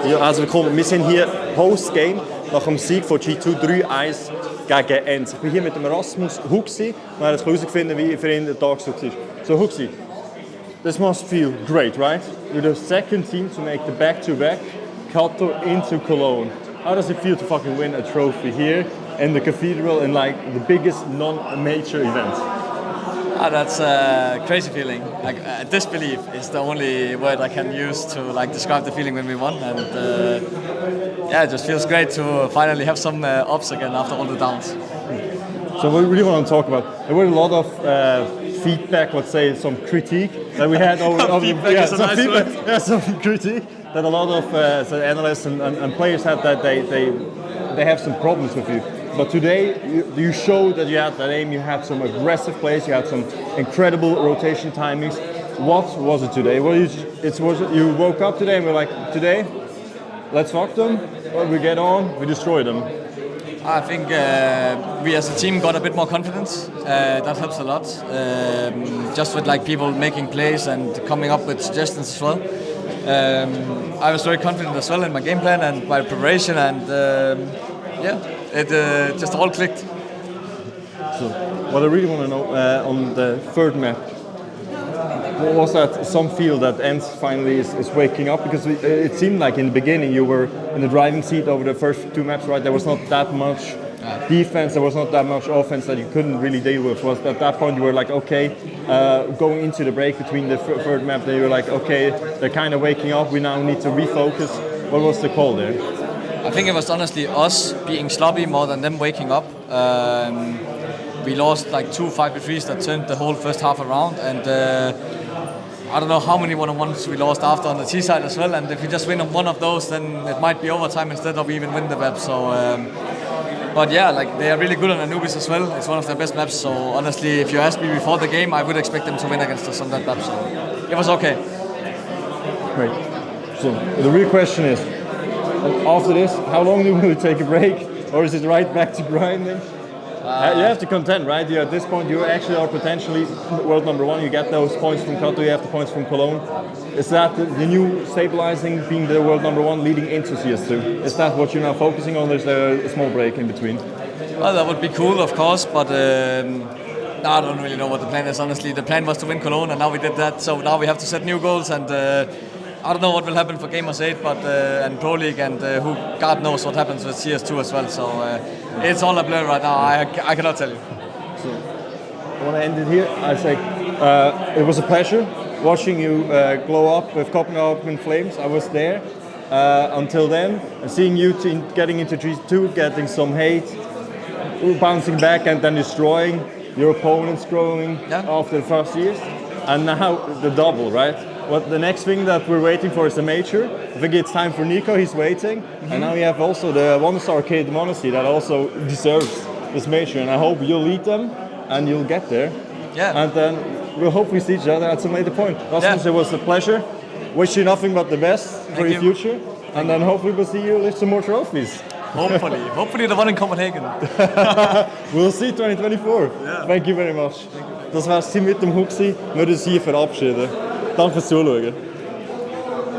Ja, also willkommen. Wir sind hier Post-Game nach dem Sieg von G2 3-1 gegen Enns. Ich bin hier mit dem Erasmus Hooxi. Wir haben herausgefunden, wie für ihn der Tag so war. So Hooxi, this must feel great, right? You're the second team to make the back-to-back Kato into Cologne. How does it feel to fucking win a trophy here in the cathedral in like the biggest non-major event? That's a crazy feeling. Like disbelief is the only word I can use to like describe the feeling when we won, and yeah, it just feels great to finally have some ups again after all the downs. So we really want to talk about. There were a lot of feedback, let's say some critique that we had over feedback is a nice word. Yeah, some critique that a lot of analysts and players had that they have some problems with you. But today, you showed that you had that aim, you had some aggressive plays, you had some incredible rotation timings. What was it today? Well, you woke up today and we're like, today, let's fuck them, well, we get on, we destroy them. I think we as a team got a bit more confidence. That helps a lot. Just with like people making plays and coming up with suggestions as well. I was very confident as well in my game plan and my preparation, and yeah, it just all clicked. So, what I really want to know on the third map, was that some feel that Enns finally is waking up? Because it seemed like in the beginning you were in the driving seat over the first two maps, right? There was not that much defense, there was not that much offense that you couldn't really deal with. Was at that point you were like, okay, going into the break between the third map, then you were like, okay, they're kind of waking up, we now need to refocus. What was the call there? I think it was honestly us being sloppy more than them waking up. We lost like 2 5v3s that turned the whole first half around, and I don't know how many one-on-ones we lost after on the T side as well. And if we just win on one of those, then it might be overtime instead of even win the map. So, but yeah, like they are really good on Anubis as well. It's one of their best maps. So honestly, if you asked me before the game, I would expect them to win against us on that map. So it was okay. Great. So the real question is, after this, how long will you take a break, or is it right back to grinding? You have to contend, right? At this point, you actually are potentially world number one. You get those points from Kato, you have the points from Cologne. Is that the new stabilizing, being the world number one, leading into CS2? Is that what you're now focusing on, or is there a small break in between? Well, that would be cool, of course, but no, I don't really know what the plan is, honestly. The plan was to win Cologne, and now we did that, so now we have to set new goals, and I don't know what will happen for Gamers 8, but and Pro League, and who God knows what happens with CS2 as well. So it's all a blur right now. I cannot tell you. So I want to end it here. I say it was a pleasure watching you glow up with Copenhagen Flames. I was there until then, and seeing you getting into G2, getting some hate, bouncing back, and then destroying your opponents, growing after the first years, and now the double, right? What the next thing that we're waiting for is the major. I think it's time for Nico, he's waiting. And now we have also the one-star kid, Monacy, that also deserves this major. And I hope you'll lead them and you'll get there. Yeah. And then we'll hopefully see each other at some later point. Rasmus, it was a pleasure. Wish you nothing but the best for your future. And then hopefully we'll see you lift some more trophies. Hopefully the one in Copenhagen. We'll see 2024. Yeah. Thank you very much. Das war es mit dem Hooxi. Wir uns hier verabschieden. Danke fürs Zuschauen.